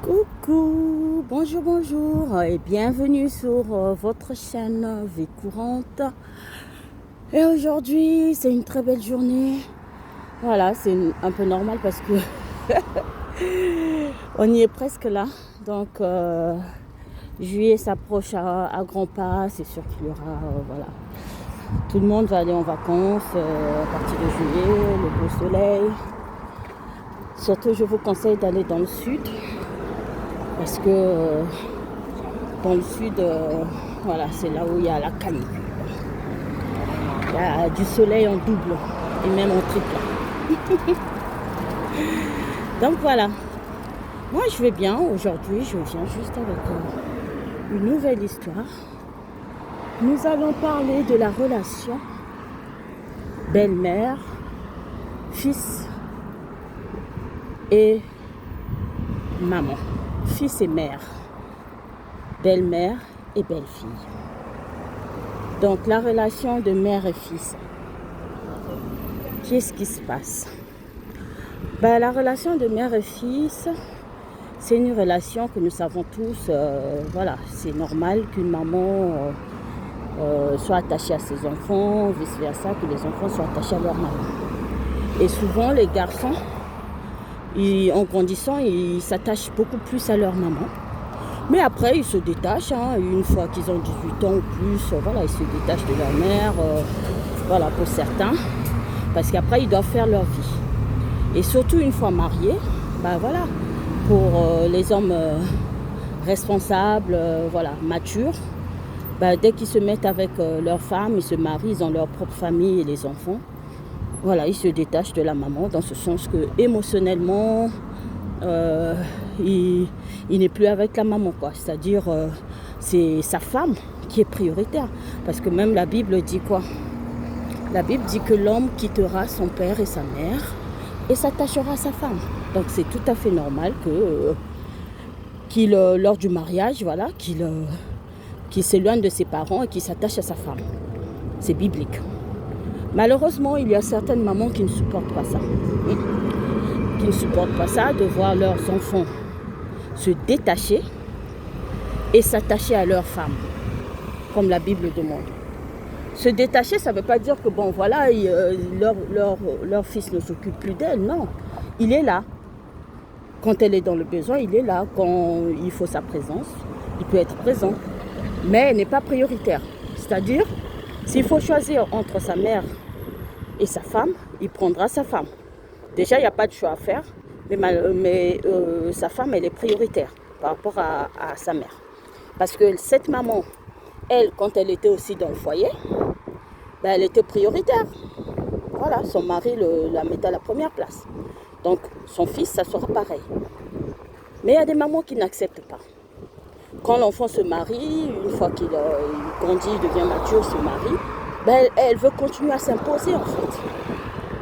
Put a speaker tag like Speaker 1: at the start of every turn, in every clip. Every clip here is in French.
Speaker 1: Coucou, bonjour et bienvenue sur votre chaîne Vie Courante. Et aujourd'hui, c'est une très belle journée. Voilà, c'est un peu normal parce que on y est presque là. Donc, juillet s'approche à grands pas. C'est sûr qu'il y aura, voilà. Tout le monde va aller en vacances à partir de juillet, le beau soleil. Surtout, je vous conseille d'aller dans le sud. Parce que dans le sud, voilà, c'est là où il y a la canicule. Il y a du soleil en double et même en triple. Donc voilà, moi je vais bien. Aujourd'hui, je viens juste avec une nouvelle histoire. Nous allons parler de la relation belle-mère, fils et maman. Fils et mère, belle-mère et belle-fille. Donc la relation de mère et fils. Qu'est-ce qui se passe? La relation de mère et fils, c'est une relation que nous savons tous, voilà, c'est normal qu'une maman soit attachée à ses enfants, vice-versa, que les enfants soient attachés à leur maman. Et souvent les garçons, en grandissant, ils s'attachent beaucoup plus à leur maman. Mais après, ils se détachent. Une fois qu'ils ont 18 ans ou plus, voilà, ils se détachent de leur mère. Voilà, pour certains. Parce qu'après, ils doivent faire leur vie. Et surtout, une fois mariés, voilà, pour les hommes responsables, voilà, matures, dès qu'ils se mettent avec leur femme, ils se marient, ils ont leur propre famille et les enfants. Voilà, il se détache de la maman dans ce sens que émotionnellement, il n'est plus avec la maman, quoi. C'est-à-dire, c'est sa femme qui est prioritaire. Parce que même la Bible dit quoi? La Bible dit que l'homme quittera son père et sa mère et s'attachera à sa femme. Donc c'est tout à fait normal qu'il, lors du mariage, voilà, qu'il s'éloigne de ses parents et qu'il s'attache à sa femme. C'est biblique. Malheureusement, il y a certaines mamans qui ne supportent pas ça. Qui ne supportent pas ça, de voir leurs enfants se détacher et s'attacher à leur femme, comme la Bible demande. Se détacher, ça ne veut pas dire que, bon, voilà, leur fils ne s'occupe plus d'elle. Non, il est là. Quand elle est dans le besoin, il est là. Quand il faut sa présence, il peut être présent. Mais elle n'est pas prioritaire. C'est-à-dire, s'il faut choisir entre sa mère et sa femme, il prendra sa femme. Déjà, il n'y a pas de choix à faire, mais sa femme, elle est prioritaire par rapport à sa mère. Parce que cette maman, elle, quand elle était aussi dans le foyer, elle était prioritaire. Voilà, son mari la mettait à la première place. Donc, son fils, ça sera pareil. Mais il y a des mamans qui n'acceptent pas. Quand l'enfant se marie, une fois qu'il grandit, il devient mature, se marie, elle veut continuer à s'imposer en fait.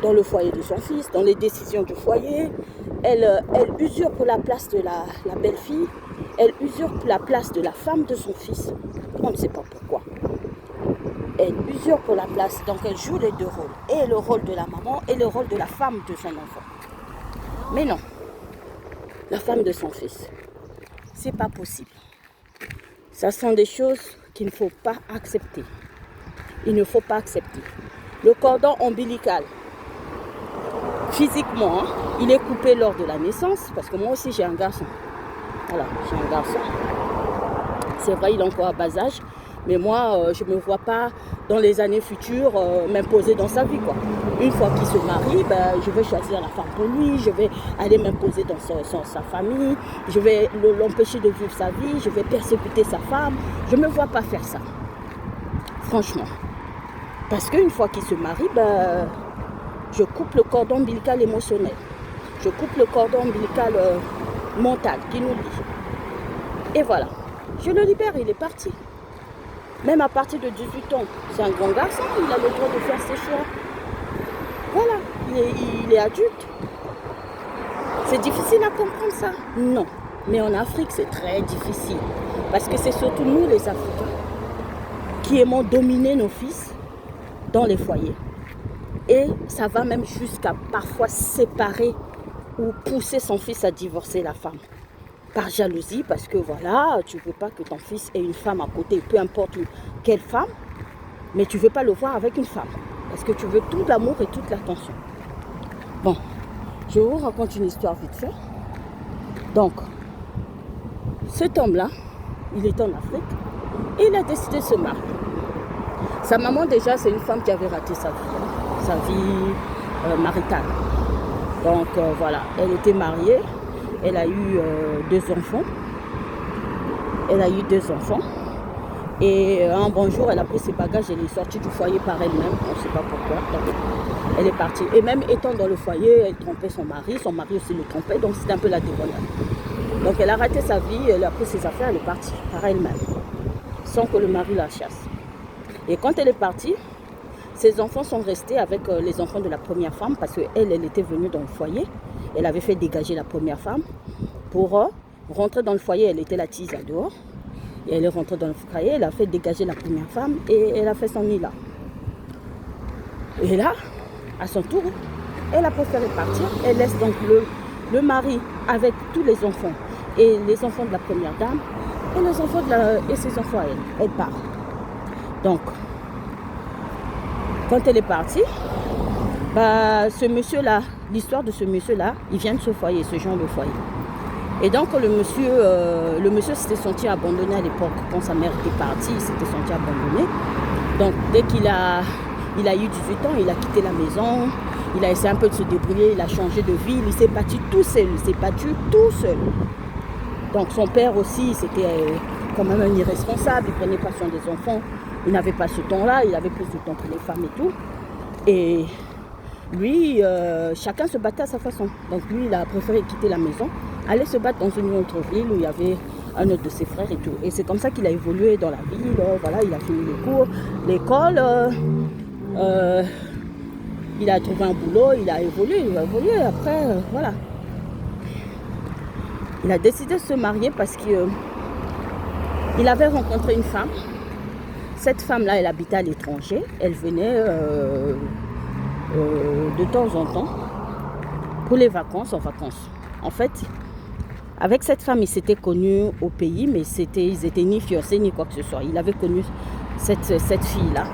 Speaker 1: Dans le foyer de son fils, dans les décisions du foyer. Elle usurpe la place de la belle-fille. Elle usurpe la place de la femme de son fils. On ne sait pas pourquoi. Elle usurpe la place, donc elle joue les deux rôles. Et le rôle de la maman et le rôle de la femme de son enfant. Mais non, la femme de son fils, c'est pas possible. Ça sont des choses qu'il ne faut pas accepter. Il ne faut pas accepter. Le cordon ombilical, physiquement, il est coupé lors de la naissance, parce que moi aussi j'ai un garçon. Voilà, j'ai un garçon. C'est vrai, il est encore à bas âge, mais moi, je ne me vois pas dans les années futures m'imposer dans sa vie, quoi. Une fois qu'il se marie, je vais choisir la femme pour lui, je vais aller m'imposer dans sa famille, je vais l'empêcher de vivre sa vie, je vais persécuter sa femme. Je ne me vois pas faire ça, franchement. Parce qu'une fois qu'il se marie, je coupe le cordon ombilical émotionnel. Je coupe le cordon ombilical mental qui nous lie. Et voilà. Je le libère, il est parti. Même à partir de 18 ans, c'est un grand garçon, il a le droit de faire ses choix. Voilà, il est adulte. C'est difficile à comprendre ça? Non. Mais en Afrique, c'est très difficile. Parce que c'est surtout nous, les Africains, qui aimons dominer nos fils dans les foyers. Et ça va même jusqu'à parfois séparer ou pousser son fils à divorcer la femme. par jalousie, parce que voilà, tu ne veux pas que ton fils ait une femme à côté, peu importe quelle femme, mais tu ne veux pas le voir avec une femme, parce que tu veux tout l'amour et toute l'attention. Bon, je vous raconte une histoire vite fait. Donc, cet homme-là, il est en Afrique et il a décidé de se marier. Sa maman déjà, c'est une femme qui avait raté sa vie maritale. Donc voilà, elle était mariée, elle a eu 2 enfants. Et un bon jour, elle a pris ses bagages, elle est sortie du foyer par elle-même, on ne sait pas pourquoi. Donc, elle est partie. Et même étant dans le foyer, elle trompait son mari aussi le trompait, donc c'était un peu la débandade. Donc elle a raté sa vie, elle a pris ses affaires, elle est partie par elle-même, sans que le mari la chasse. Et quand elle est partie, ses enfants sont restés avec les enfants de la première femme, parce qu'elle était venue dans le foyer, elle avait fait dégager la première femme pour rentrer dans le foyer, elle était la tise à dehors. Et elle est rentrée dans le foyer, elle a fait dégager la première femme et elle a fait son nid là. Et là, à son tour, elle a préféré partir. Elle laisse donc le mari avec tous les enfants et les enfants de la première dame et les enfants et ses enfants à elle. Elle part. Donc, quand elle est partie, ce monsieur-là, l'histoire de ce monsieur-là, il vient de ce foyer, ce genre de foyer. Et donc le monsieur s'était senti abandonné à l'époque. Quand sa mère était partie, il s'était senti abandonné. Donc dès qu'il a eu 18 ans, il a quitté la maison, il a essayé un peu de se débrouiller, il a changé de ville, il s'est battu tout seul, Donc son père aussi, c'était quand même un irresponsable, il ne prenait pas soin des enfants, il n'avait pas ce temps-là, il avait plus de temps que les femmes et tout. Et lui, chacun se battait à sa façon. Donc lui, il a préféré quitter la maison, aller se battre dans une autre ville où il y avait un autre de ses frères et tout. Et c'est comme ça qu'il a évolué dans la ville. Voilà, il a fini les cours, l'école. Il a trouvé un boulot, il a évolué. Après, voilà. Il a décidé de se marier parce qu'il avait rencontré une femme. Cette femme-là, elle habitait à l'étranger. Elle venait de temps en temps pour les vacances, En fait, avec cette femme, ils s'étaient connus au pays, mais ils étaient ni fiancés ni quoi que ce soit. Il avait connu cette fille-là.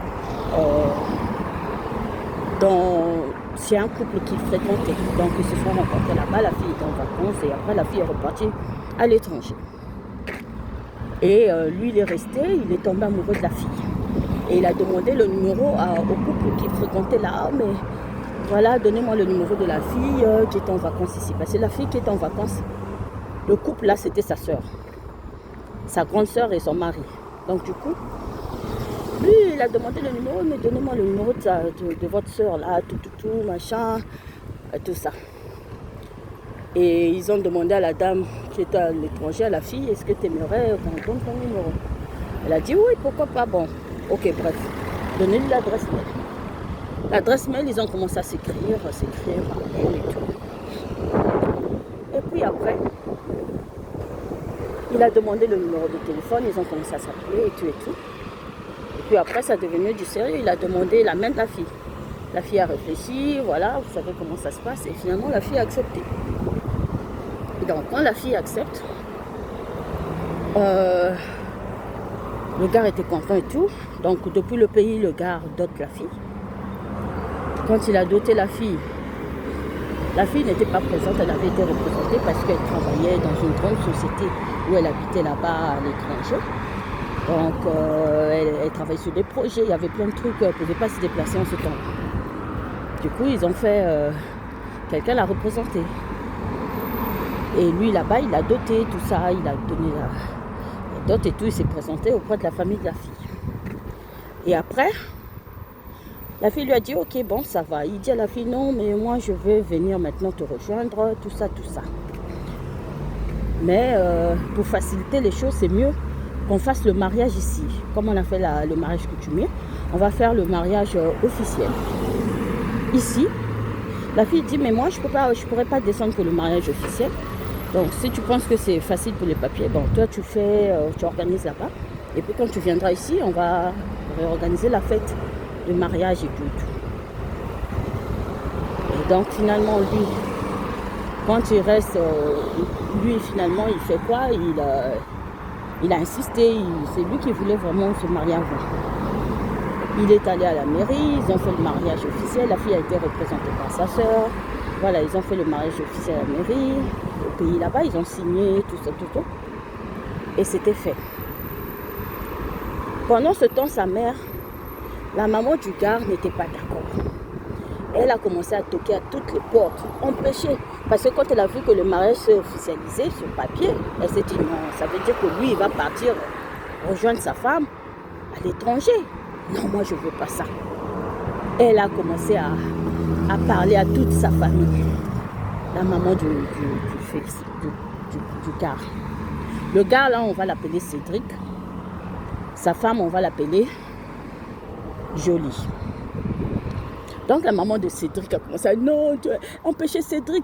Speaker 1: C'est un couple qu'il fréquentait. Donc ils se sont rencontrés là-bas, la fille était en vacances et après la fille est repartie à l'étranger. Et lui, il est resté, il est tombé amoureux de la fille. Et il a demandé le numéro au couple qu'il fréquentait là. Mais voilà, donnez-moi le numéro de la fille qui est en vacances ici. Parce que la fille qui est en vacances, le couple là, c'était sa soeur. Sa grande soeur et son mari. Donc du coup, lui, il a demandé le numéro, mais donnez-moi le numéro de votre soeur là, tout, machin, tout ça. Et ils ont demandé à la dame qui était à l'étranger, à la fille, est-ce que tu aimerais qu'on donne ton numéro? Elle a dit oui, pourquoi pas, bon. Ok, bref, donnez-lui l'adresse mail. L'adresse mail, ils ont commencé à s'écrire et tout. Et puis après, il a demandé le numéro de téléphone, ils ont commencé à s'appeler et tout. Et puis après, ça est devenu du sérieux, il a demandé la main de la fille. La fille a réfléchi, voilà, vous savez comment ça se passe. Et finalement, la fille a accepté. Et donc, quand la fille accepte, le gars était content et tout. Donc, depuis le pays, le gars dote la fille. Quand il a doté la fille n'était pas présente, elle avait été représentée parce qu'elle travaillait dans une grande société où elle habitait là-bas à l'étranger. Donc, elle travaillait sur des projets, il y avait plein de trucs, elle ne pouvait pas se déplacer en ce temps. Du coup, ils ont fait quelqu'un l'a représenté. Et lui, là-bas, il a doté tout ça, il a donné la dot et tout, il s'est présenté auprès de la famille de la fille. Et après, la fille lui a dit, ok, bon, ça va. Il dit à la fille, non, mais moi, je veux venir maintenant te rejoindre, tout ça. Mais pour faciliter les choses, c'est mieux qu'on fasse le mariage ici. Comme on a fait le mariage coutumier, on va faire le mariage officiel. Ici, la fille dit, mais moi, je pourrais pas descendre pour le mariage officiel. Donc, si tu penses que c'est facile pour les papiers, bon, toi, tu organises là-bas. Et puis, quand tu viendras ici, on va réorganiser la fête de mariage et tout. Et donc, finalement, lui, Quand il reste, lui finalement il fait quoi? Il a insisté, c'est lui qui voulait vraiment se marier avant. Il est allé à la mairie, ils ont fait le mariage officiel, la fille a été représentée par sa soeur. Voilà, ils ont fait le mariage officiel à la mairie, au pays là-bas, ils ont signé, tout ça, tout. Et c'était fait. Pendant ce temps, sa mère, la maman du gars, n'était pas d'accord. Elle a commencé à toquer à toutes les portes, empêcher. Parce que quand elle a vu que le mariage s'est officialisé sur papier, elle s'est dit non, ça veut dire que lui, il va partir rejoindre sa femme à l'étranger. Non, moi, je ne veux pas ça. Elle a commencé à parler à toute sa famille. La maman du gars. Le gars, là, on va l'appeler Cédric. Sa femme, on va l'appeler Jolie. Donc la maman de Cédric a commencé à dire non, empêcher Cédric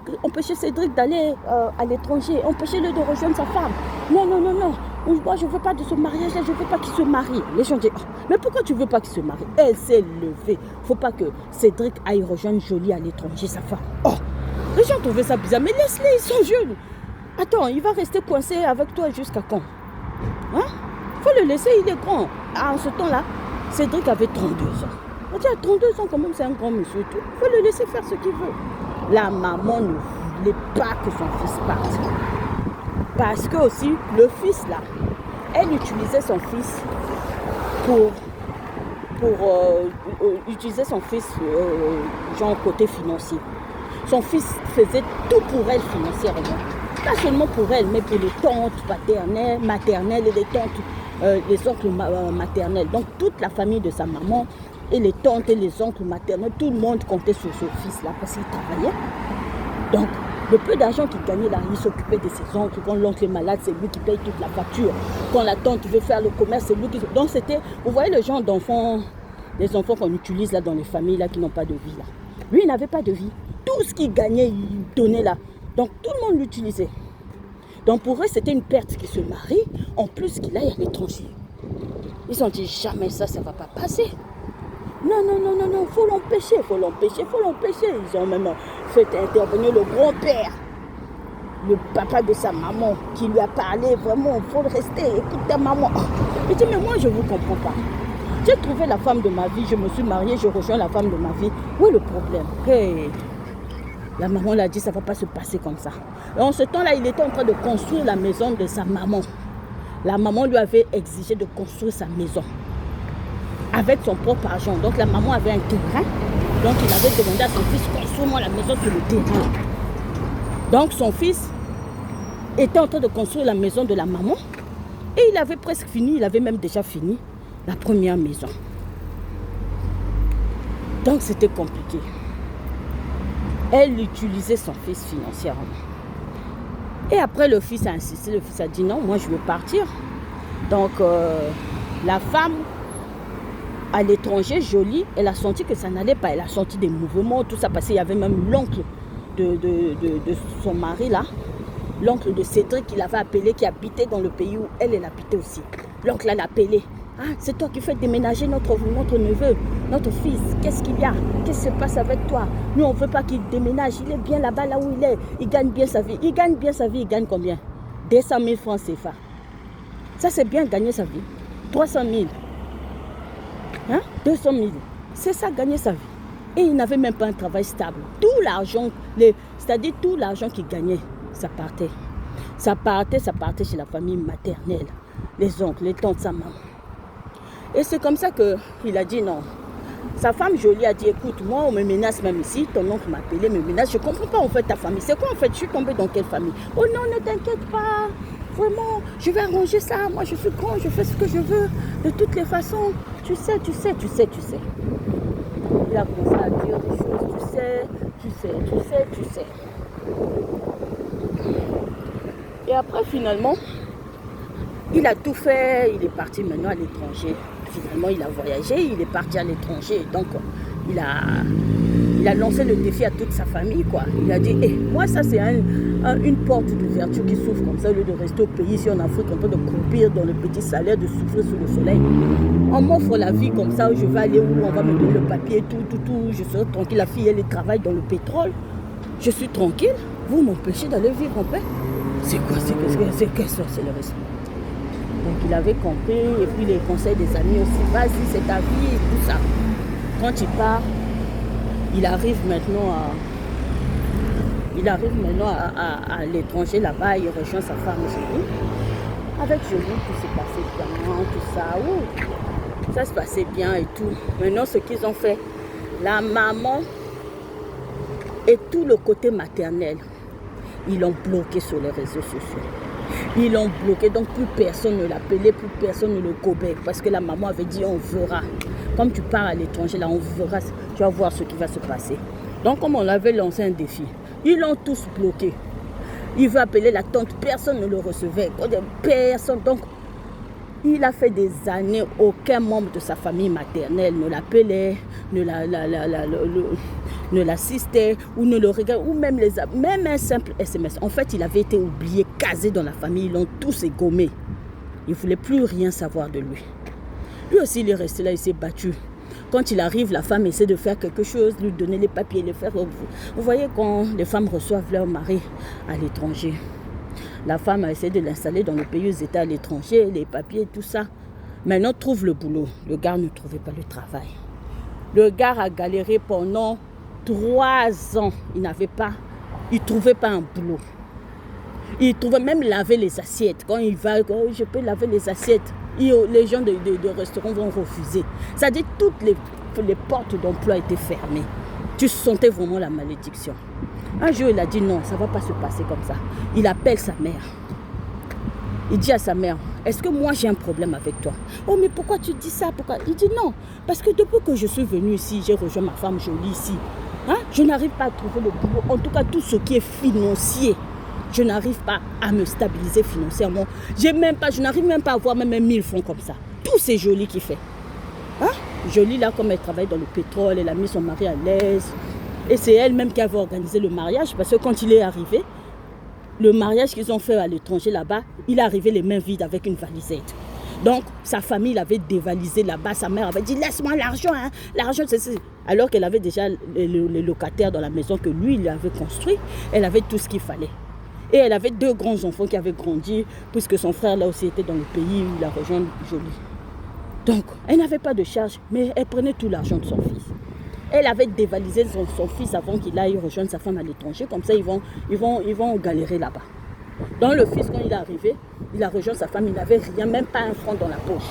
Speaker 1: d'aller à l'étranger, empêchez-le de rejoindre sa femme. Non, moi je ne veux pas de ce mariage-là, je ne veux pas qu'il se marie. Les gens disent, mais pourquoi tu ne veux pas qu'il se marie? Elle s'est levée. Il ne faut pas que Cédric aille rejoindre Jolie à l'étranger, sa femme. Oh, les gens trouvaient ça bizarre, mais laisse-les, ils sont jeunes. Attends, il va rester coincé avec toi jusqu'à quand? Hein? Faut le laisser, il est grand. En ce temps-là, Cédric avait 32 ans. On dit à 32 ans quand même, c'est un grand monsieur. Il faut le laisser faire ce qu'il veut. La maman ne voulait pas que son fils parte. Parce que aussi, le fils là, elle utilisait son fils pour utiliser son fils genre côté financier. Son fils faisait tout pour elle financièrement. Pas seulement pour elle, mais pour les tantes maternelles et les tantes, les oncles maternels. Donc toute la famille de sa maman et les tantes et les oncles maternels, tout le monde comptait sur ce fils-là parce qu'il travaillait. Donc le peu d'argent qu'il gagnait là, il s'occupait de ses oncles. Quand l'oncle est malade, c'est lui qui paye toute la facture. Quand la tante veut faire le commerce, c'est lui qui... Donc c'était, vous voyez le genre d'enfants, les enfants qu'on utilise là dans les familles là qui n'ont pas de vie là. Lui, il n'avait pas de vie. Tout ce qu'il gagnait, il donnait là. Donc tout le monde l'utilisait. Donc pour eux, c'était une perte qu'il se marie, en plus qu'il aille à l'étranger. Ils ont dit jamais ça ne va pas passer. Non, faut l'empêcher. Ils ont même fait intervenir le grand-père, le papa de sa maman, qui lui a parlé vraiment, il faut le rester, écoute ta maman. Il dit, mais moi je ne vous comprends pas. J'ai trouvé la femme de ma vie, je me suis mariée, je rejoins la femme de ma vie. Où est le problème? Hey. La maman l'a dit, ça ne va pas se passer comme ça. Et en ce temps-là, il était en train de construire la maison de sa maman. La maman lui avait exigé de construire sa maison avec son propre argent. Donc la maman avait un terrain. Donc il avait demandé à son fils, construis-moi la maison sur le terrain. Donc son fils était en train de construire la maison de la maman. Et il avait presque fini, il avait même déjà fini la première maison. Donc c'était compliqué. Elle utilisait son fils financièrement. Et après, le fils a insisté. Le fils a dit non, moi je veux partir. Donc, la femme à l'étranger, Jolie, elle a senti que ça n'allait pas. Elle a senti des mouvements, tout ça. Parce qu'il y avait même l'oncle de son mari là. L'oncle de Cédric qui l'avait appelé, qui habitait dans le pays où elle habitait aussi. L'oncle l'a appelé. Ah, c'est toi qui fais déménager notre neveu, notre fils. Qu'est-ce qu'il y a? Qu'est-ce qui se passe avec toi? Nous, on ne veut pas qu'il déménage. Il est bien là-bas, là où il est. Il gagne bien sa vie. Il gagne combien? 200 000 francs CFA. Ça, c'est bien gagner sa vie. 300 000. Hein? 200 000. C'est ça, gagner sa vie. Et il n'avait même pas un travail stable. Tout l'argent, c'est-à-dire tout l'argent qu'il gagnait, ça partait. Ça partait chez la famille maternelle. Les oncles, les tantes, sa maman. Et c'est comme ça qu'il a dit non. Sa femme Jolie a dit, écoute, moi on me menace même ici, ton oncle m'a appelé, me menace, je ne comprends pas en fait ta famille. C'est quoi en fait? Je suis tombée dans quelle famille? Oh non, ne t'inquiète pas, vraiment, je vais arranger ça, moi je suis grand, je fais ce que je veux, de toutes les façons. Tu sais. Il a commencé à dire des choses, tu sais. Et après finalement, il a tout fait, il est parti maintenant à l'étranger. Finalement, il a voyagé, il est parti à l'étranger. Donc, il a lancé le défi à toute sa famille, quoi. Il a dit, moi, ça, c'est une porte d'ouverture qui s'ouvre comme ça, au lieu de rester au pays, ici en Afrique, en train de croupir dans le petit salaire, de souffrir sous le soleil. On m'offre la vie comme ça, où je vais aller où on va me donner le papier, tout. Je serai tranquille. La fille, elle travaille dans le pétrole. Je suis tranquille. Vous m'empêchez d'aller vivre en paix. C'est quoi? C'est quelle sorcellerie? Donc il avait compris, et puis les conseils des amis aussi, vas-y, c'est ta vie, et tout ça. Quand il part, il arrive maintenant à l'étranger là-bas, il rejoint sa femme Jolie. Avec Jolie, tout s'est passé bien, tout ça, ça se passait bien et tout. Maintenant, ce qu'ils ont fait, la maman et tout le côté maternel, ils l'ont bloqué sur les réseaux sociaux. Ils l'ont bloqué, donc plus personne ne l'appelait, plus personne ne le gobait. Parce que la maman avait dit, on verra. Comme tu pars à l'étranger, là, on verra, tu vas voir ce qui va se passer. Donc, comme on avait lancé un défi, ils l'ont tous bloqué. Il veut appeler la tante, personne ne le recevait. Personne. Donc, il a fait des années, aucun membre de sa famille maternelle ne l'appelait, ne l'assistait, ou ne le regardait, ou même un simple SMS. En fait, il avait été oublié, casé dans la famille, ils l'ont tous égommé. Il ne voulait plus rien savoir de lui. Lui aussi, il est resté là, il s'est battu. Quand il arrive, la femme essaie de faire quelque chose, lui donner les papiers, les faire. Vous voyez quand les femmes reçoivent leur mari à l'étranger. La femme a essayé de l'installer dans le pays où ils étaient à l'étranger, les papiers, tout ça. Maintenant, trouve le boulot. Le gars ne trouvait pas le travail. Le gars a galéré pendant 3 ans. Il ne trouvait pas un boulot. Il trouvait même laver les assiettes. Quand il va, je peux laver les assiettes. Les gens de restaurants vont refuser. C'est-à-dire toutes les portes d'emploi étaient fermées. Tu sentais vraiment la malédiction. Un jour, il a dit non, ça ne va pas se passer comme ça. Il appelle sa mère. Il dit à sa mère, est-ce que moi j'ai un problème avec toi? Oh, mais pourquoi tu dis ça? Pourquoi? Il dit non, parce que depuis que je suis venue ici, j'ai rejoint ma femme Jolie ici. Je n'arrive pas à trouver le boulot. En tout cas, tout ce qui est financier, je n'arrive pas à me stabiliser financièrement. Je n'arrive même pas à avoir même 1000 francs comme ça. Tout c'est Jolie qui fait. Jolie, là, comme elle travaille dans le pétrole, elle a mis son mari à l'aise. Et c'est elle-même qui avait organisé le mariage, parce que quand il est arrivé, le mariage qu'ils ont fait à l'étranger là-bas, il est arrivé les mains vides avec une valisette. Donc, sa famille l'avait dévalisé là-bas. Sa mère avait dit, laisse-moi l'argent, l'argent, c'est... Alors qu'elle avait déjà les locataires dans la maison que lui, il avait construit. Elle avait tout ce qu'il fallait. Et elle avait 2 grands enfants qui avaient grandi, puisque son frère là aussi était dans le pays où il a rejoint Jolie. Donc, elle n'avait pas de charge, mais elle prenait tout l'argent de son fils. Elle avait dévalisé son fils avant qu'il aille rejoindre sa femme à l'étranger. Comme ça, ils vont galérer là-bas. Donc, le fils, quand il est arrivé, il a rejoint sa femme. Il n'avait rien, même pas un franc dans la poche.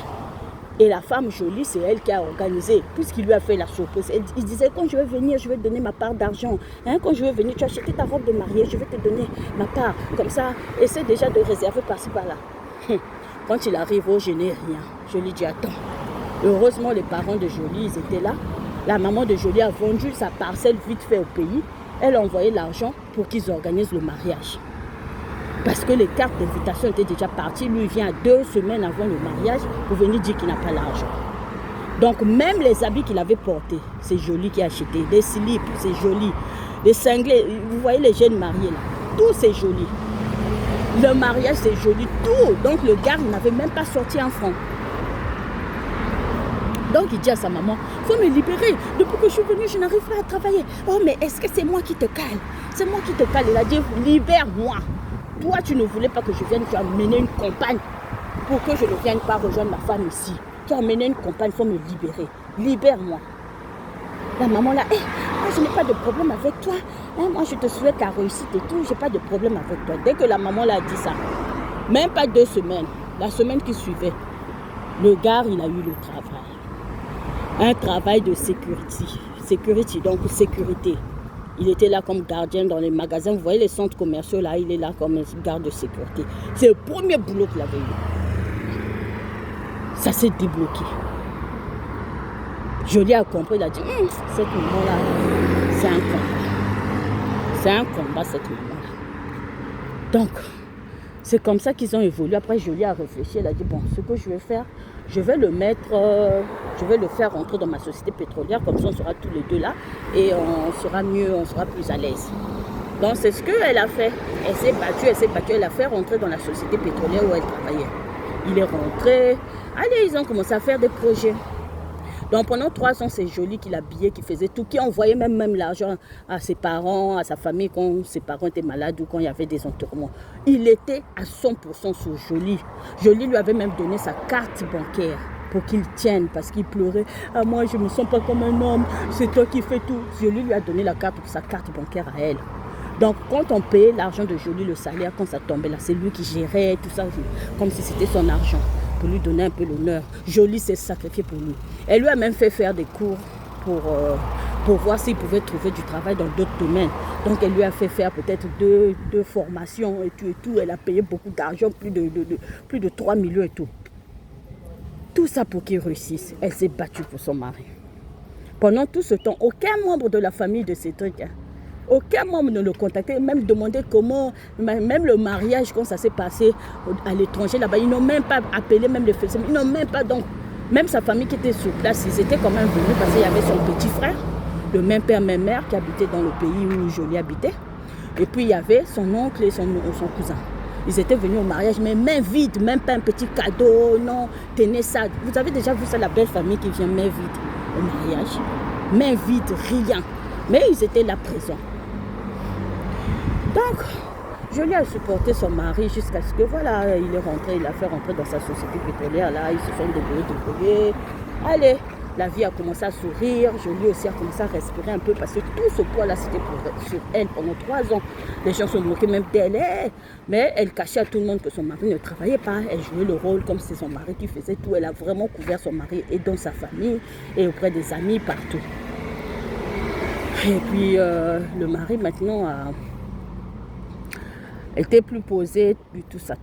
Speaker 1: Et la femme Jolie, c'est elle qui a organisé, puisqu'il lui a fait la surprise. Il disait, quand je vais venir, je vais te donner ma part d'argent. Quand je vais venir, tu as acheté ta robe de mariée, je vais te donner ma part. Comme ça, essaie déjà de réserver par-ci, par-là. Quand il arrive, je n'ai rien. Je lui dis, attends. Heureusement, les parents de Jolie, ils étaient là. La maman de Jolie a vendu sa parcelle vite fait au pays. Elle a envoyé l'argent pour qu'ils organisent le mariage. Parce que les cartes d'invitation étaient déjà parties. Lui, il vient 2 semaines avant le mariage pour venir dire qu'il n'a pas l'argent. Donc, même les habits qu'il avait portés, c'est Jolie qui a acheté. Les slips, c'est Jolie. Les cinglés, vous voyez les jeunes mariés là. Tout, c'est Jolie. Le mariage, c'est Jolie. Tout. Donc, le gars, il n'avait même pas sorti un franc. Donc il dit à sa maman, il faut me libérer. Depuis que je suis venue, je n'arrive pas à travailler. Oh, mais est-ce que c'est moi qui te cale? C'est moi qui te cale. Il a dit, libère-moi. Toi, tu ne voulais pas que je vienne, tu as mené une compagne pour que je ne vienne pas rejoindre ma femme ici. Tu as mené une compagne, il faut me libérer. Libère-moi. La maman là, moi je n'ai pas de problème avec toi. Moi je te souhaite la réussite et tout, je n'ai pas de problème avec toi. Dès que la maman là a dit ça, même pas 2 semaines, la semaine qui suivait, le gars il a eu le travail. Un travail de sécurité, donc sécurité. Il était là comme gardien dans les magasins. Vous voyez les centres commerciaux là, il est là comme garde de sécurité. C'est le premier boulot qu'il avait eu. Ça s'est débloqué. Jolie a compris, il a dit, cette maman-là, c'est un combat. C'est un combat, cette maman-là. Donc, c'est comme ça qu'ils ont évolué. Après, Jolie a réfléchi, elle a dit, bon, ce que je vais faire, je vais le faire rentrer dans ma société pétrolière, comme ça on sera tous les deux là, et on sera mieux, on sera plus à l'aise. Donc, c'est ce qu'elle a fait. Elle s'est battue, elle a fait rentrer dans la société pétrolière où elle travaillait. Il est rentré. Allez, ils ont commencé à faire des projets. Donc pendant 3 ans, c'est Joly qui l'habillait, qui faisait tout, qui envoyait même l'argent à ses parents, à sa famille quand ses parents étaient malades ou quand il y avait des enterrements. Il était à 100% sur Joly. Joly lui avait même donné sa carte bancaire pour qu'il tienne parce qu'il pleurait. Ah, moi, je ne me sens pas comme un homme, c'est toi qui fais tout. Joly lui a donné sa carte bancaire à elle. Donc, quand on payait l'argent de Joly, le salaire, quand ça tombait là, c'est lui qui gérait tout ça, comme si c'était son argent, pour lui donner un peu l'honneur. Joly s'est sacrifié pour lui. Elle lui a même fait faire des cours pour voir s'il pouvait trouver du travail dans d'autres domaines. Donc, elle lui a fait faire peut-être deux formations et tout. Elle a payé beaucoup d'argent, plus de 3 millions et tout. Tout ça pour qu'il réussisse. Elle s'est battue pour son mari. Pendant tout ce temps, aucun membre de la famille de Cédric, aucun membre ne le contactait, même demandé comment, même le mariage, quand ça s'est passé à l'étranger là-bas, ils n'ont même pas appelé, même les félicitations, ils n'ont même pas, donc, même sa famille qui était sur place, ils étaient quand même venus parce qu'il y avait son petit frère, le même père, même mère, qui habitait dans le pays où Joly habitait, et puis il y avait son oncle et son cousin. Ils étaient venus au mariage, mais main vide, même pas un petit cadeau, non, tenez ça. Vous avez déjà vu ça, la belle famille qui vient main vide au mariage, main vide, rien, mais ils étaient là présents. Donc, Joly a supporté son mari jusqu'à ce que, voilà, il est rentré, il a fait rentrer dans sa société pétrolière, là, ils se sont débrouillés. Allez, la vie a commencé à sourire, Joly aussi a commencé à respirer un peu, parce que tout ce poids-là, c'était sur elle pendant 3 ans. Les gens se moquaient même d'elle, mais elle cachait à tout le monde que son mari ne travaillait pas. Elle jouait le rôle comme c'est son mari qui faisait tout. Elle a vraiment couvert son mari et dans sa famille et auprès des amis, partout. Et puis, le mari, maintenant, était plus posé, tout ça.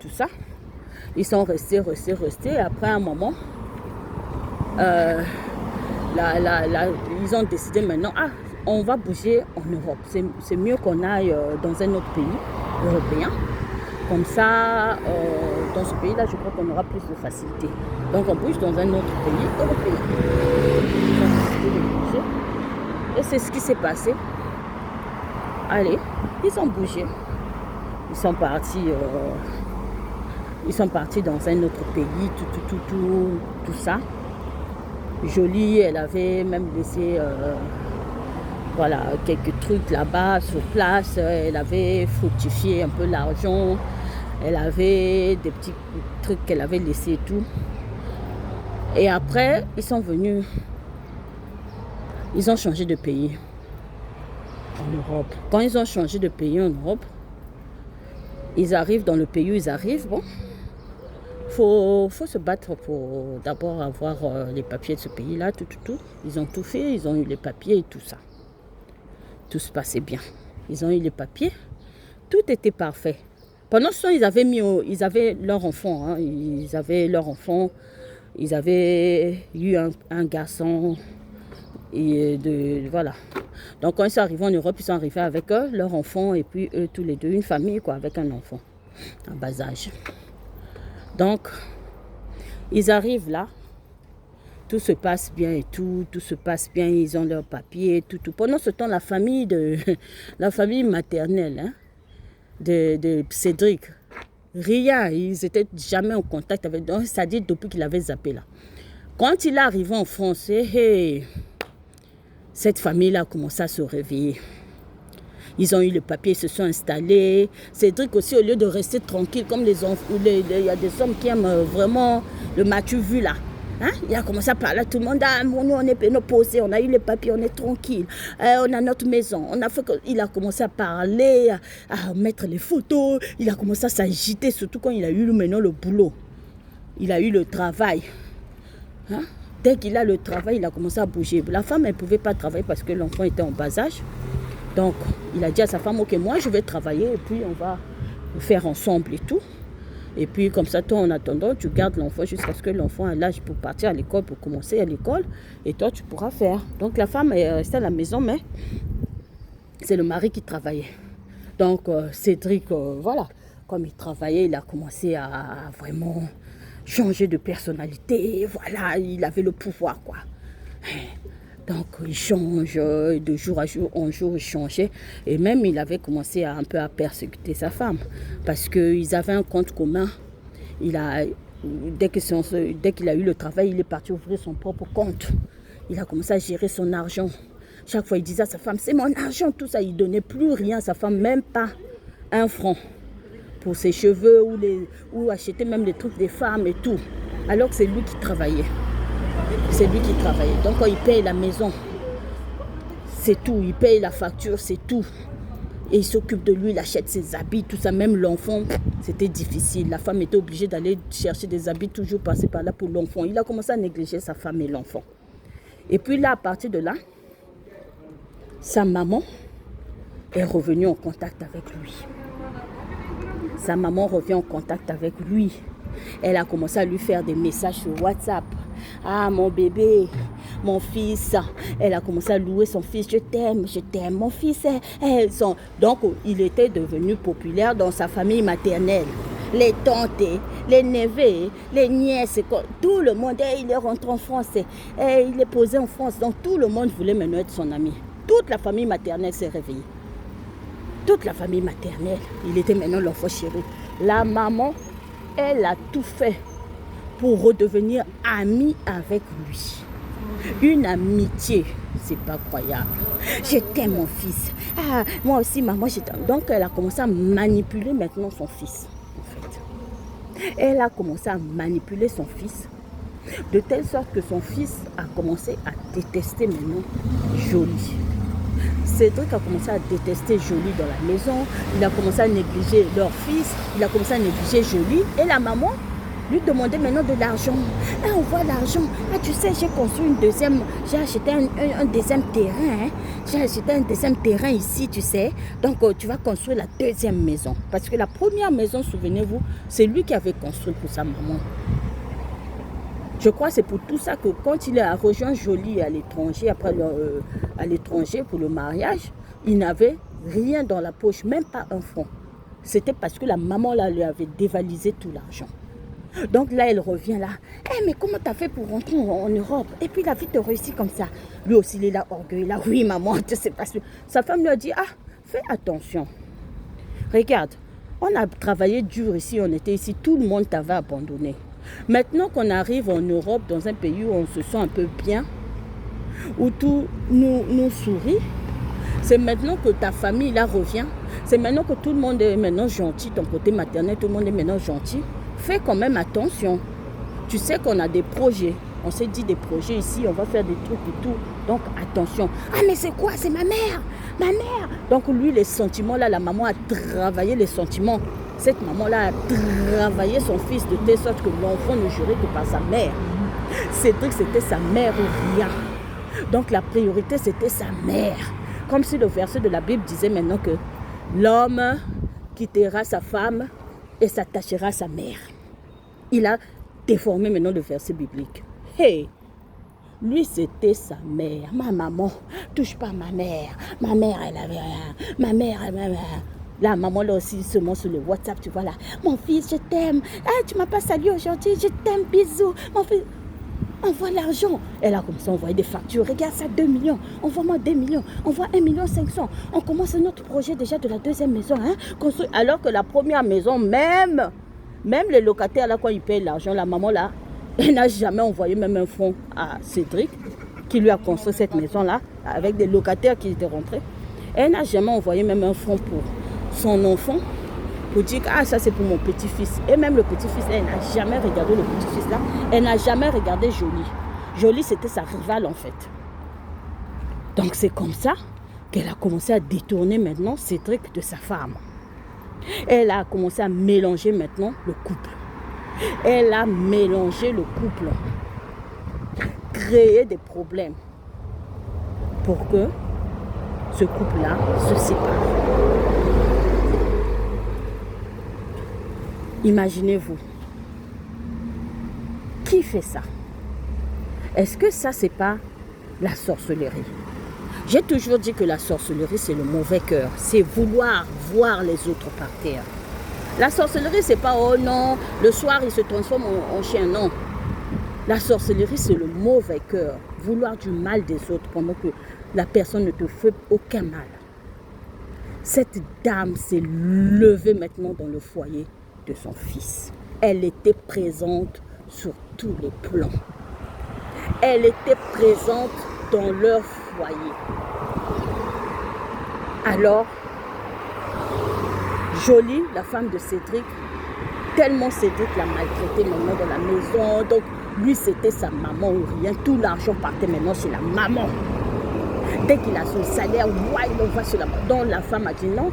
Speaker 1: Ils sont restés. Après un moment, ils ont décidé maintenant, on va bouger en Europe. C'est mieux qu'on aille dans un autre pays européen. Comme ça, dans ce pays-là, je crois qu'on aura plus de facilité. Donc on bouge dans un autre pays européen. Ils ont décidé de bouger. Et c'est ce qui s'est passé. Allez, ils ont bougé. Ils sont partis dans un autre pays, tout ça. Joly, elle avait même laissé quelques trucs là-bas sur place. Elle avait fructifié un peu l'argent. Elle avait des petits trucs qu'elle avait laissés et tout. Et après, ils sont venus. Ils ont changé de pays en Europe. Quand ils ont changé de pays en Europe, ils arrivent dans le pays où ils arrivent. Bon, faut se battre pour d'abord avoir les papiers de ce pays-là, tout. Ils ont tout fait, ils ont eu les papiers et tout ça. Tout se passait bien. Ils ont eu les papiers, tout était parfait. Pendant ce temps, ils avaient leur enfant. Hein. Ils avaient eu un garçon. Et voilà. Donc quand ils sont arrivés en Europe, ils sont arrivés avec eux, leur enfant, et puis eux tous les deux, une famille quoi, avec un enfant, en bas âge. Donc, ils arrivent là, tout se passe bien et tout se passe bien, ils ont leurs papiers, tout. Pendant ce temps, la famille maternelle de Cédric, rien, ils n'étaient jamais en contact avec eux, c'est-à-dire depuis qu'il avait zappé là. Quand il est arrivé en France, cette famille-là a commencé à se réveiller. Ils ont eu le papier, ils se sont installés. Cédric aussi, au lieu de rester tranquille, comme les enfants, il y a des hommes qui aiment vraiment le matu vu là. Hein? Il a commencé à parler à tout le monde. Nous, on est posés, on a eu les papiers, on est tranquille. On a notre maison. Il a commencé à parler, à mettre les photos. Il a commencé à s'agiter, surtout quand il a eu maintenant le boulot. Il a eu le travail. Hein? Dès qu'il a le travail, il a commencé à bouger. La femme, elle ne pouvait pas travailler parce que l'enfant était en bas âge. Donc, il a dit à sa femme, ok, moi, je vais travailler et puis on va faire ensemble et tout. Et puis, comme ça, toi, en attendant, tu gardes l'enfant jusqu'à ce que l'enfant ait l'âge pour partir à l'école, pour commencer à l'école. Et toi, tu pourras faire. Donc, la femme est restée à la maison, mais c'est le mari qui travaillait. Donc, Cédric, voilà, comme il travaillait, il a commencé à vraiment changer de personnalité, voilà, il avait le pouvoir, quoi. Donc, il change de jour en jour, il changeait. Et même, il avait commencé un peu à persécuter sa femme. Parce qu'ils avaient un compte commun. Dès qu'il a eu le travail, il est parti ouvrir son propre compte. Il a commencé à gérer son argent. Chaque fois, il disait à sa femme, c'est mon argent, tout ça. Il ne donnait plus rien à sa femme, même pas 1 franc pour ses cheveux ou acheter même les trucs des femmes et tout. Alors que c'est lui qui travaillait. C'est lui qui travaillait. Donc, quand il paye la maison, c'est tout. Il paye la facture, c'est tout. Et il s'occupe de lui, il achète ses habits, tout ça. Même l'enfant, c'était difficile. La femme était obligée d'aller chercher des habits, toujours passer par là pour l'enfant. Il a commencé à négliger sa femme et l'enfant. Et puis là, à partir de là, sa maman est revenue en contact avec lui. Sa maman revient en contact avec lui. Elle a commencé à lui faire des messages sur WhatsApp. Ah, mon bébé, mon fils. Elle a commencé à louer son fils. Je t'aime, mon fils. Donc, il était devenu populaire dans sa famille maternelle. Les tantes, les neveux, les nièces, tout le monde. Il est rentré en France. Il est posé en France. Donc, tout le monde voulait maintenant être son ami. Toute la famille maternelle s'est réveillée. Toute la famille maternelle. Il était maintenant l'enfant chéri. La maman, elle a tout fait pour redevenir amie avec lui. Une amitié, c'est pas croyable. Je t'aime mon fils. Ah, moi aussi maman, je t'aime. Donc elle a commencé à manipuler maintenant son fils. En fait. Elle a commencé à manipuler son fils de telle sorte que son fils a commencé à détester maintenant Jolie. Cédric a commencé à détester Jolie dans la maison. Il a commencé à négliger leur fils. Il a commencé à négliger Jolie. Et la maman lui demandait maintenant de l'argent. Ah, on voit l'argent. Ah, tu sais, j'ai construit j'ai acheté un deuxième terrain. Hein. J'ai acheté un deuxième terrain ici, tu sais. Donc, tu vas construire la deuxième maison. Parce que la première maison, souvenez-vous, c'est lui qui avait construit pour sa maman. Je crois que c'est pour tout ça que quand il a rejoint Jolie à l'étranger, à l'étranger pour le mariage, il n'avait rien dans la poche, même pas 1 franc. C'était parce que la maman là lui avait dévalisé tout l'argent. Donc là, elle revient là. Hey, mais comment tu as fait pour rentrer en Europe? Et puis la vie te réussit comme ça. Lui aussi, il est là, orgueilleux. Là, oui, maman, tu sais pas. Sa femme lui a dit, ah, fais attention. Regarde, on a travaillé dur ici, on était ici, tout le monde t'avait abandonné. Maintenant qu'on arrive en Europe, dans un pays où on se sent un peu bien, où tout nous sourit, c'est maintenant que ta famille là revient. C'est maintenant que tout le monde est maintenant gentil, ton côté maternel, tout le monde est maintenant gentil. Fais quand même attention. Tu sais qu'on a des projets. On s'est dit des projets ici, on va faire des trucs et tout. Donc attention. Ah mais c'est quoi? C'est ma mère. Ma mère. Donc lui, les sentiments là, la maman a travaillé les sentiments. Cette maman-là a travaillé son fils de telle sorte que l'enfant ne jurait que par sa mère. Cédric, c'était sa mère ou rien. Donc la priorité, c'était sa mère. Comme si le verset de la Bible disait maintenant que l'homme quittera sa femme et s'attachera à sa mère. Il a déformé maintenant le verset biblique. Hey, lui, c'était sa mère. Ma maman, touche pas ma mère. Ma mère, elle avait rien. Ma mère, elle avait rien. La maman là aussi seulement sur le WhatsApp, tu vois là. Mon fils, je t'aime. Ah, tu m'as pas salué aujourd'hui, je t'aime, bisous. Mon fils, envoie l'argent. Elle a commencé à envoyer des factures. Regarde ça, 2 millions. Envoie-moi 2 millions. Envoie 1,5 million. On commence notre projet déjà de la deuxième maison. Hein? Alors que la première maison, même les locataires là, quand ils payent l'argent, la maman là, elle n'a jamais envoyé même 1 franc à Cédric, qui lui a construit cette maison là, avec des locataires qui étaient rentrés. Elle n'a jamais envoyé même 1 franc pour son enfant, pour dire que ah, ça c'est pour mon petit-fils. Et même le petit-fils, elle n'a jamais regardé le petit-fils là. Elle n'a jamais regardé Jolie. Jolie, c'était sa rivale en fait. Donc c'est comme ça qu'elle a commencé à détourner maintenant Cédric de sa femme. Elle a commencé à mélanger maintenant le couple. Elle a mélangé le couple. Créer des problèmes pour que ce couple-là se sépare. Imaginez-vous, qui fait ça? Est-ce que ça, c'est pas la sorcellerie? J'ai toujours dit que la sorcellerie, c'est le mauvais cœur. C'est vouloir voir les autres par terre. La sorcellerie, c'est pas, oh non, le soir, il se transforme en chien, non. La sorcellerie, c'est le mauvais cœur. Vouloir du mal des autres pendant que la personne ne te fait aucun mal. Cette dame s'est levée maintenant dans le foyer de son fils. Elle était présente sur tous les plans. Elle était présente dans leur foyer. Alors, Jolie, la femme de Cédric, tellement Cédric l'a maltraité maintenant dans la maison. Donc, lui, c'était sa maman ou rien. Tout l'argent partait maintenant chez la maman. Dès qu'il a son salaire, ouais, il envoie sur la maman. Donc, la femme a dit non.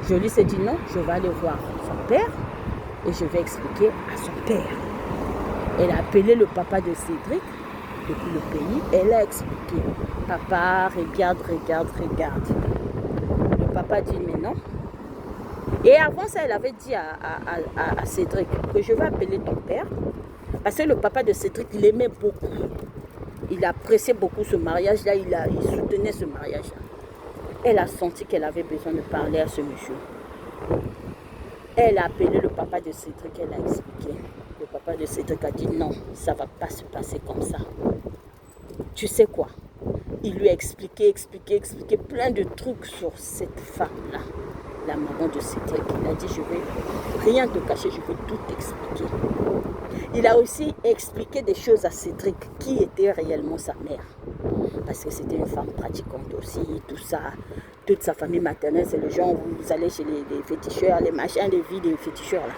Speaker 1: Jolie s'est dit non, je vais aller voir son père et je vais expliquer à son père. Elle a appelé le papa de Cédric depuis le pays. Elle a expliqué. Papa, regarde. Le papa dit mais non. Et avant ça, elle avait dit à Cédric que je vais appeler ton père. Parce que le papa de Cédric, il aimait beaucoup. Il appréciait beaucoup ce mariage-là. Il soutenait ce mariage-là. Elle a senti qu'elle avait besoin de parler à ce monsieur. Elle a appelé le papa de Cédric. Elle a expliqué. Le papa de Cédric a dit non, ça ne va pas se passer comme ça. Tu sais quoi? Il lui a expliqué plein de trucs sur cette femme-là. La maman de Cédric. Il a dit, je vais rien te cacher, je vais tout expliquer. Il a aussi expliqué des choses à Cédric, qui était réellement sa mère. Parce que c'était une femme pratiquante aussi, tout ça. Toute sa famille maternelle, c'est le genre où vous allez chez les féticheurs, les machins de vie des féticheurs là.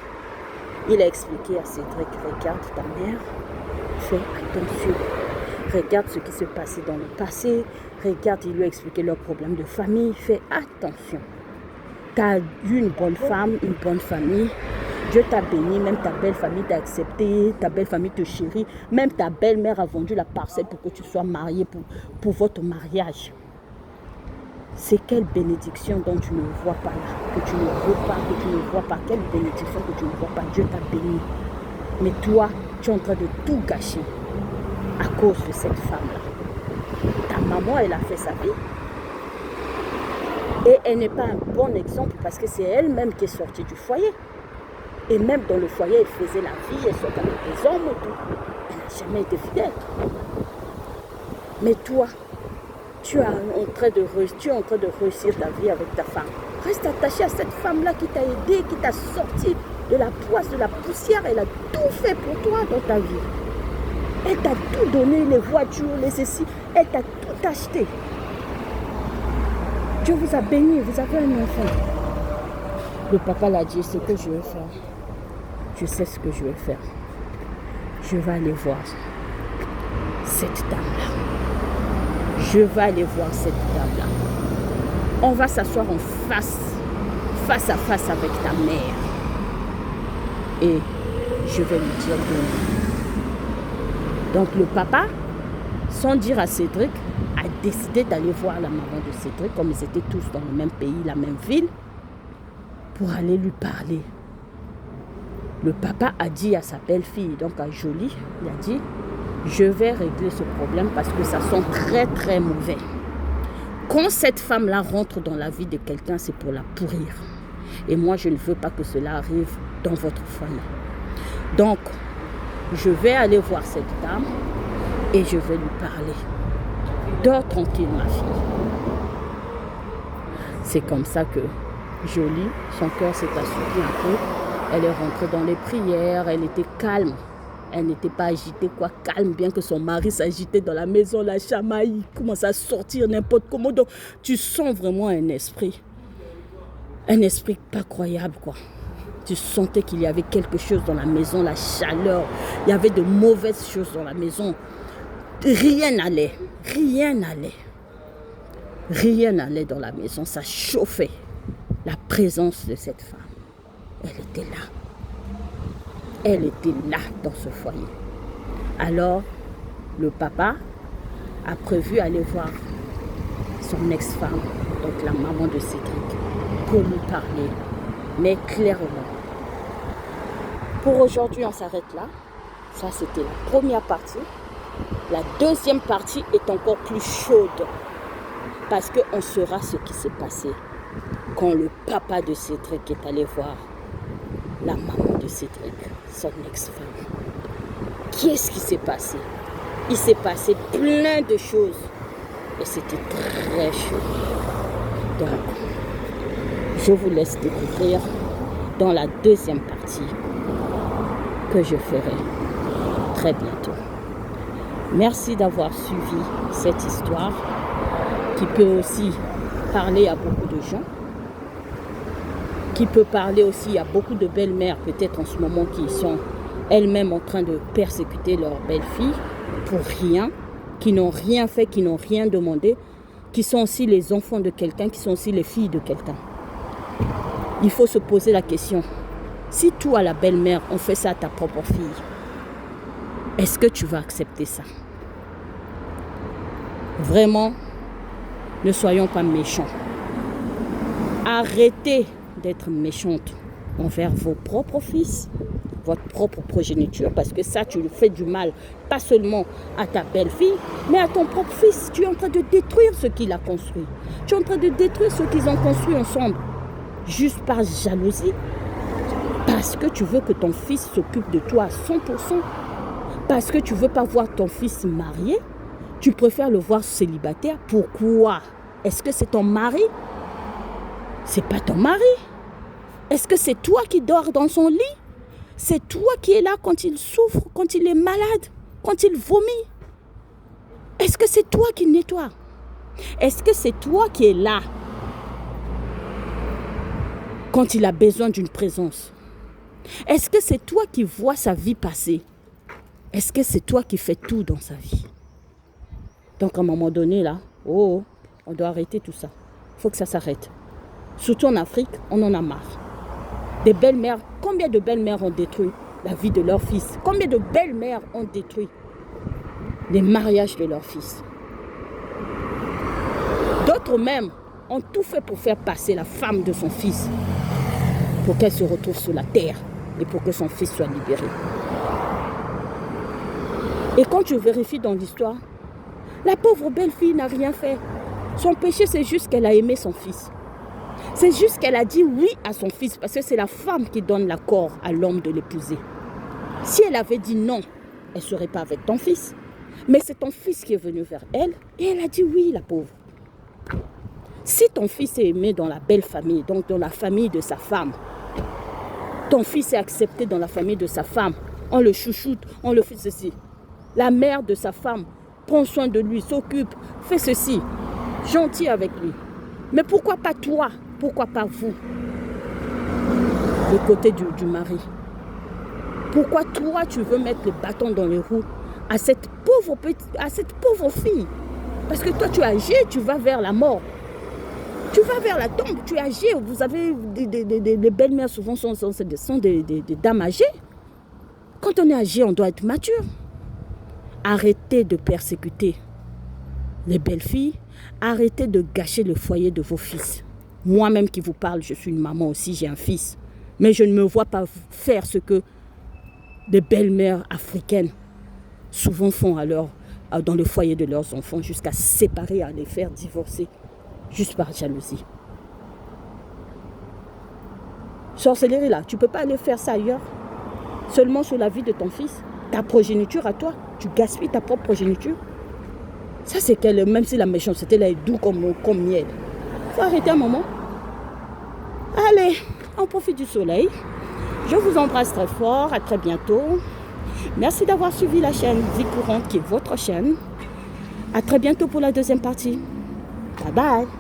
Speaker 1: Il a expliqué à Cédric, regarde ta mère, fais attention. Regarde ce qui s'est passé dans le passé. Regarde, il lui a expliqué leurs problèmes de famille. Fais attention. Tu as eu une bonne femme, une bonne famille. Dieu t'a béni, même ta belle famille t'a accepté, ta belle famille te chérit. Même ta belle-mère a vendu la parcelle pour que tu sois marié pour votre mariage. C'est quelle bénédiction dont tu ne vois pas là, que tu ne veux pas, que tu ne vois pas. Quelle bénédiction que tu ne vois pas. Dieu t'a béni. Mais toi, tu es en train de tout gâcher à cause de cette femme-là. Ta maman, elle a fait sa vie. Et elle n'est pas un bon exemple parce que c'est elle-même qui est sortie du foyer. Et même dans le foyer, elle faisait la vie, elle sortait avec des hommes et tout. Elle n'a jamais été fidèle. Mais toi, tu es en train de réussir ta vie avec ta femme. Reste attaché à cette femme-là qui t'a aidé, qui t'a sorti de la poisse, de la poussière. Elle a tout fait pour toi dans ta vie. Elle t'a tout donné, les voitures, les ceci. Elle t'a tout acheté. Dieu vous a béni, vous avez un enfant. Le papa l'a dit, ce que je vais faire. Je sais ce que je vais faire. Je vais aller voir cette dame-là. Je vais aller voir cette dame-là. On va s'asseoir en face à face avec ta mère. Et je vais lui dire de... Donc le papa, sans dire à Cédric, a décidé d'aller voir la maman de Cédric, comme ils étaient tous dans le même pays, la même ville, pour aller lui parler. Le papa a dit à sa belle-fille, donc à Jolie, il a dit, je vais régler ce problème parce que ça sent très très mauvais. Quand cette femme-là rentre dans la vie de quelqu'un, c'est pour la pourrir. Et moi, je ne veux pas que cela arrive dans votre foyer. Donc, je vais aller voir cette dame et je vais lui parler. Dors tranquille, ma fille. C'est comme ça que Jolie, son cœur s'est assoupi un peu. Elle est rentrée dans les prières, elle était calme. Elle n'était pas agitée, quoi, calme, bien que son mari s'agitait dans la maison, la chamaille, commence à sortir n'importe comment. Donc, tu sens vraiment un esprit pas croyable, quoi. Tu sentais qu'il y avait quelque chose dans la maison, la chaleur, il y avait de mauvaises choses dans la maison. Rien n'allait dans la maison, ça chauffait. La présence de cette femme, elle était là dans ce foyer. Alors, le papa a prévu aller voir son ex-femme, donc la maman de Cédric, pour lui parler, mais clairement. Pour aujourd'hui, on s'arrête là. Ça, c'était la première partie. La deuxième partie est encore plus chaude parce qu'on saura ce qui s'est passé quand le papa de Cédric est allé voir la maman de Cédric, son ex-femme. Qu'est-ce qui s'est passé? Il s'est passé plein de choses et c'était très chaud. Donc, je vous laisse découvrir dans la deuxième partie que je ferai très bientôt. Merci d'avoir suivi cette histoire qui peut aussi parler à beaucoup de gens, qui peut parler aussi à beaucoup de belles-mères peut-être en ce moment qui sont elles-mêmes en train de persécuter leurs belles-filles pour rien, qui n'ont rien fait, qui n'ont rien demandé, qui sont aussi les enfants de quelqu'un, qui sont aussi les filles de quelqu'un. Il faut se poser la question, si toi, la belle-mère, on fait ça à ta propre fille, est-ce que tu vas accepter ça? Vraiment, ne soyons pas méchants. Arrêtez d'être méchante envers vos propres fils, votre propre progéniture, parce que ça, tu le fais du mal, pas seulement à ta belle-fille, mais à ton propre fils. Tu es en train de détruire ce qu'il a construit. Tu es en train de détruire ce qu'ils ont construit ensemble, juste par jalousie, parce que tu veux que ton fils s'occupe de toi à 100%, parce que tu ne veux pas voir ton fils marié, tu préfères le voir célibataire. Pourquoi? Est-ce que c'est ton mari? C'est pas ton mari. Est-ce que c'est toi qui dors dans son lit? C'est toi qui es là quand il souffre, quand il est malade, quand il vomit? Est-ce que c'est toi qui nettoies? Est-ce que c'est toi qui es là quand il a besoin d'une présence? Est-ce que c'est toi qui vois sa vie passer? Est-ce que c'est toi qui fais tout dans sa vie? Donc à un moment donné, là, on doit arrêter tout ça. Il faut que ça s'arrête. Surtout en Afrique, on en a marre. Des belles-mères, combien de belles-mères ont détruit la vie de leurs fils? Combien de belles-mères ont détruit les mariages de leurs fils? D'autres même ont tout fait pour faire passer la femme de son fils pour qu'elle se retrouve sur la terre et pour que son fils soit libéré. Et quand tu vérifies dans l'histoire, la pauvre belle-fille n'a rien fait. Son péché, c'est juste qu'elle a aimé son fils. C'est juste qu'elle a dit oui à son fils, parce que c'est la femme qui donne l'accord à l'homme de l'épouser. Si elle avait dit non, elle ne serait pas avec ton fils. Mais c'est ton fils qui est venu vers elle et elle a dit oui, la pauvre. Si ton fils est aimé dans la belle famille, donc dans la famille de sa femme, ton fils est accepté dans la famille de sa femme, on le chouchoute, on le fait ceci. La mère de sa femme prend soin de lui, s'occupe, fait ceci, gentil avec lui. Mais pourquoi pas toi? Pourquoi pas vous? Le côté du mari. Pourquoi toi, tu veux mettre le bâton dans les roues à cette pauvre fille? Parce que toi, tu es âgé, tu vas vers la mort. Tu vas vers la tombe, tu es âgé. Vous avez des belles-mères, souvent sont des dames âgées. Quand on est âgé, on doit être mature. Arrêtez de persécuter les belles filles. Arrêtez de gâcher le foyer de vos fils. Moi-même qui vous parle, je suis une maman aussi, j'ai un fils. Mais je ne me vois pas faire ce que des belles-mères africaines souvent font dans le foyer de leurs enfants, jusqu'à séparer, à les faire divorcer, juste par jalousie. Sorcellerie là, tu ne peux pas aller faire ça ailleurs, seulement sur la vie de ton fils, ta progéniture à toi, tu gaspilles ta propre progéniture. Ça c'est qu'elle, même si la méchanceté là est douce comme miel. Il faut arrêter un moment. Allez, on profite du soleil. Je vous embrasse très fort, à très bientôt. Merci d'avoir suivi la chaîne Vie Courante qui est votre chaîne. À très bientôt pour la deuxième partie. Bye bye.